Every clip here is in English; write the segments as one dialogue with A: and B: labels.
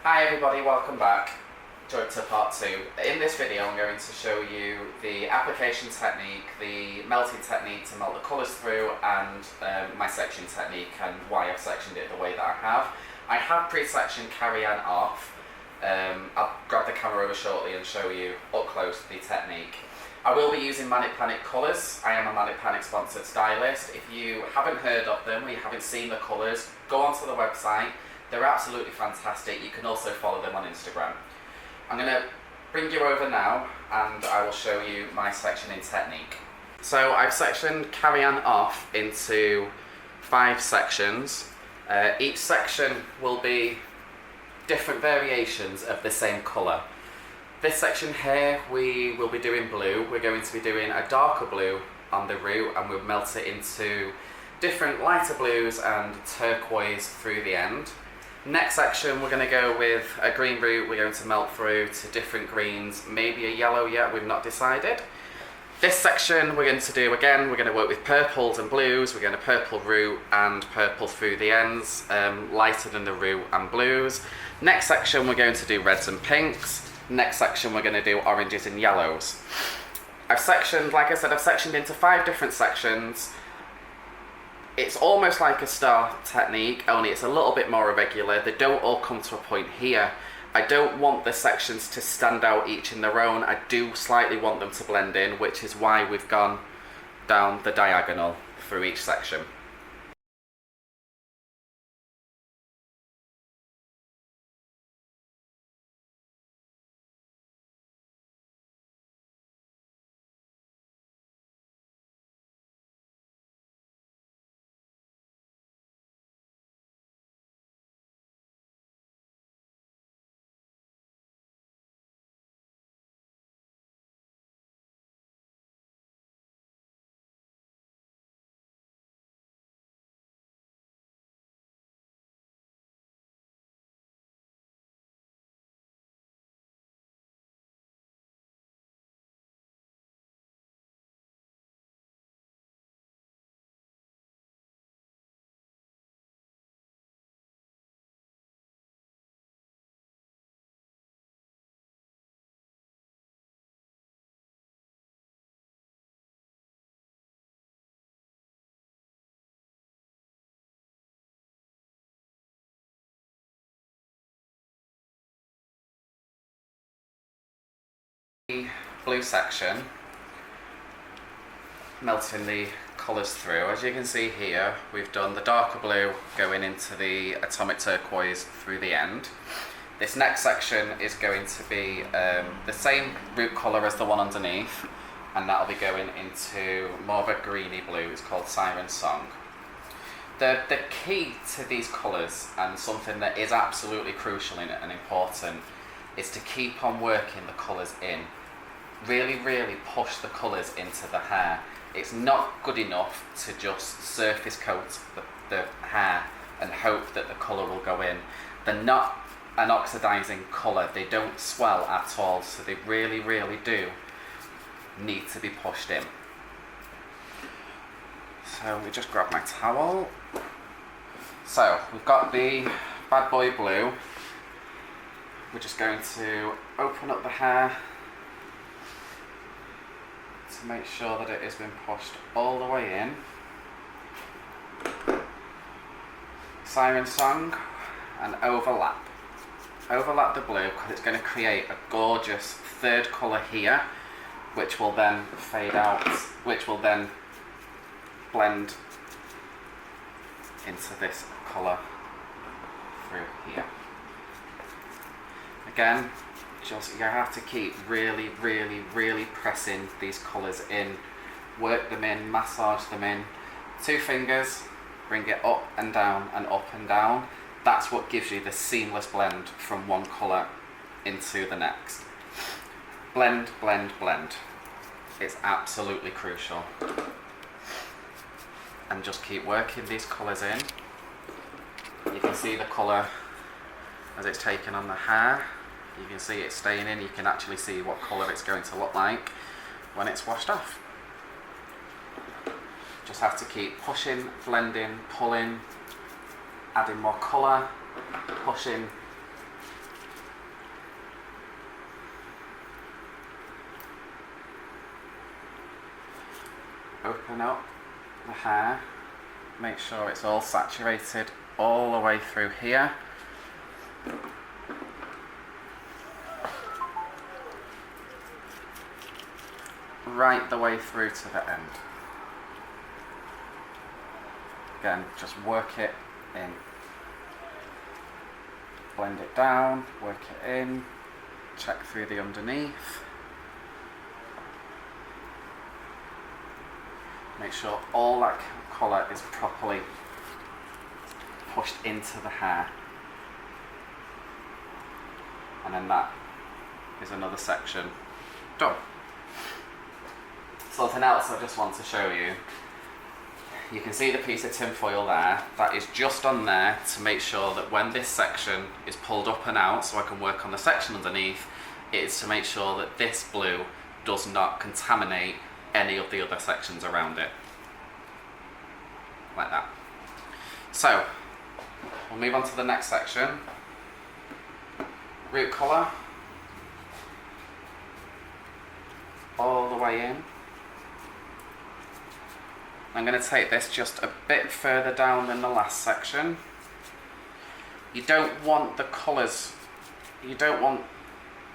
A: Hi everybody, welcome back to part 2. In this video I'm going to show you the application technique, the melting technique to melt the colours through, and my section technique and why I've sectioned it the way that I have. I have pre-sectioned cariann off. I'll grab the camera over shortly and show you up close the technique. I will be using Manic Panic colours. I am a Manic Panic sponsored stylist. If you haven't heard of them or you haven't seen the colours, go onto the website. They're absolutely fantastic. You can also follow them on Instagram. I'm going to bring you over now and I will show you my sectioning technique. So I've sectioned cariann off into 5 sections. Each section will be different variations of the same colour. This section here we will be doing blue. We're going to be doing a darker blue on the root and we'll melt it into different lighter blues and turquoise through the end. Next section we're going to go with a green root. We're going to melt through to different greens, maybe a yellow yet, we've not decided. This section we're going to do again, we're going to work with purples and blues. We're going to purple root and purple through the ends, lighter than the root and blues. Next section we're going to do reds and pinks. Next section we're going to do oranges and yellows. I've sectioned, like I said, I've sectioned into 5 different sections. It's almost like a star technique, only it's a little bit more irregular. They don't all come to a point here. I don't want the sections to stand out each in their own. I do slightly want them to blend in, which is why we've gone down the diagonal through each section. Blue section, melting the colours through. As you can see here, we've done the darker blue going into the atomic turquoise through the end. This next section is going to be the same root colour as the one underneath, and that'll be going into more of a greeny blue. It's called Sirens Song. The key to these colours, and something that is absolutely crucial in it and important, is to keep on working the colours in. Really push the colours into the hair. It's not good enough to just surface coat the hair and hope that the colour will go in. They're not an oxidising colour, they don't swell at all, so they really do need to be pushed in. So we just grab my towel. So we've got the bad boy blue. We're just going to open up the hair to make sure that it has been pushed all the way in. Sirens Song, and overlap. Overlap the blue because it's going to create a gorgeous third colour here, which will then fade out, which will then blend into this colour through here. Again, just you have to keep really pressing these colours in, work them in, massage them in. 2 fingers, bring it up and down and up and down. That's what gives you the seamless blend from one colour into the next. Blend. It's absolutely crucial. And just keep working these colours in. You can see the colour as it's taken on the hair. You can see it staying in. You can actually see what colour it's going to look like when it's washed off. Just have to keep pushing, blending, pulling, adding more colour, pushing, open up the hair, make sure it's all saturated all the way through here. Right the way through to the end. Again, just work it in. Blend it down, work it in, check through the underneath. Make sure all that colour is properly pushed into the hair. And then that is another section done. Something else I just want to show you. You can see the piece of tin foil there. That is just on there to make sure that when this section is pulled up and out, so I can work on the section underneath, it is to make sure that this blue does not contaminate any of the other sections around it. Like that. So, we'll move on to the next section. Root colour. All the way in. I'm going to take this just a bit further down than the last section. You don't want the colours, you don't want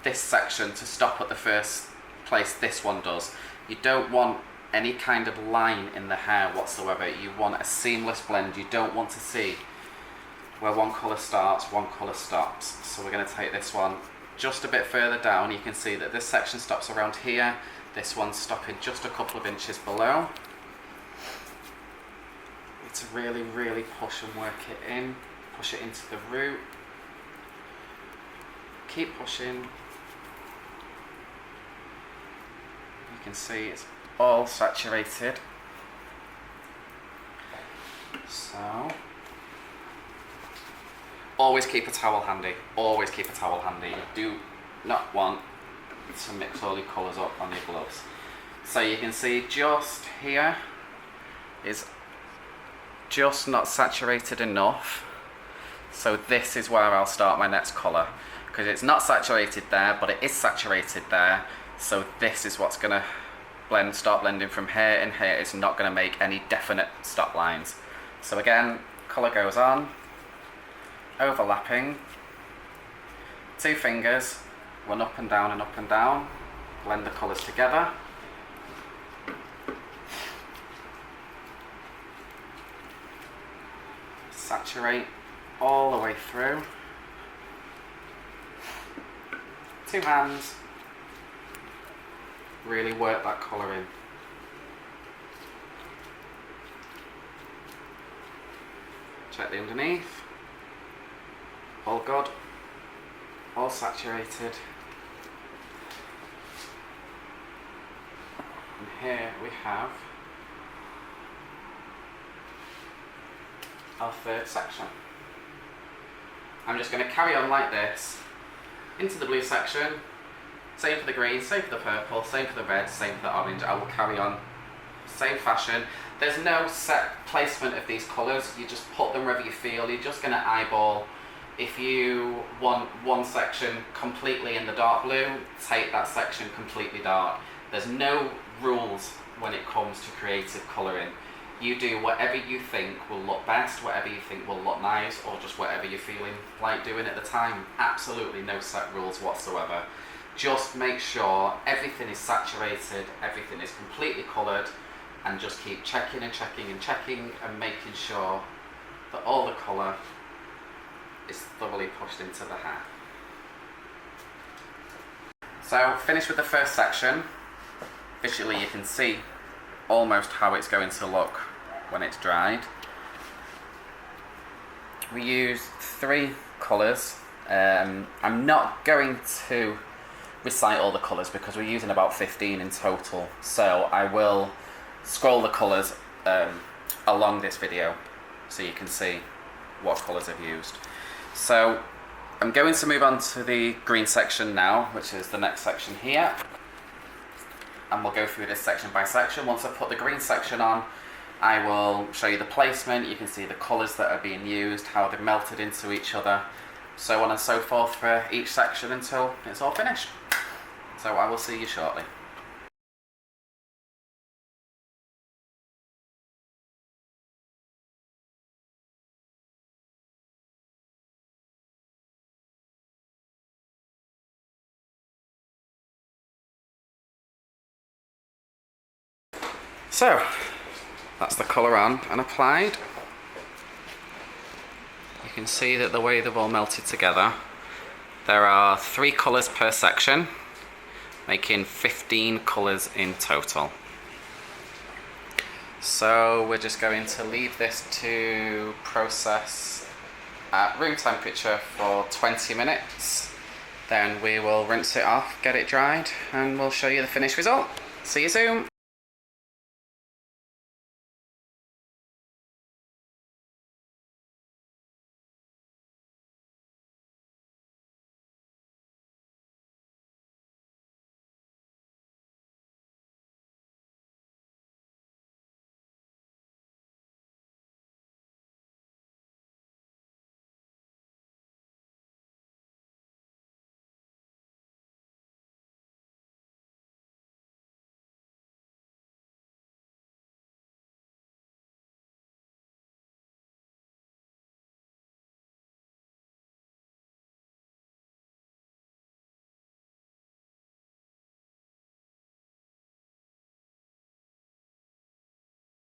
A: this section to stop at the first place this one does. You don't want any kind of line in the hair whatsoever. You want a seamless blend. You don't want to see where one colour starts, one colour stops. So we're going to take this one just a bit further down. You can see that this section stops around here. This one's stopping just a couple of inches below. To really, really push and work it in, push it into the root, keep pushing. You can see it's all saturated. So, always keep a towel handy, always keep a towel handy. You do not want to mix all your colours up on your gloves. So you can see just here is just not saturated enough, so this is where I'll start my next colour, because it's not saturated there but it is saturated there, so this is what's going to start blending from here and here. It's not going to make any definite stop lines. So again, colour goes on, overlapping, two fingers, one up and down and up and down, blend the colours together. Saturate all the way through. Two hands. Really work that colour in. Check the underneath. All good. All saturated. And here we have our third section. I'm just going to carry on like this into the blue section, same for the green, same for the purple, same for the red, same for the orange. I will carry on same fashion. There's no set placement of these colours, you just put them wherever you feel. You're just going to eyeball. If you want one section completely in the dark blue, take that section completely dark. There's no rules when it comes to creative colouring. You do whatever you think will look best, whatever you think will look nice, or just whatever you're feeling like doing at the time. Absolutely no set rules whatsoever. Just make sure everything is saturated, everything is completely coloured, and just keep checking and checking and checking and making sure that all the colour is thoroughly pushed into the hair. So, finished with the first section. Visually you can see almost how it's going to look when it's dried. We use 3 colours. I'm not going to recite all the colours because we're using about 15 in total, so I will scroll the colours along this video so you can see what colours I've used. So I'm going to move on to the green section now, which is the next section here, and we'll go through this section by section. Once I put the green section on, I will show you the placement. You can see the colours that are being used, how they've melted into each other, so on and so forth for each section until it's all finished. So I will see you shortly. So, that's the colour on and applied. You can see that the way they've all melted together. There are 3 colours per section, making 15 colours in total. So we're just going to leave this to process at room temperature for 20 minutes. Then we will rinse it off, get it dried, and we'll show you the finished result. See you soon!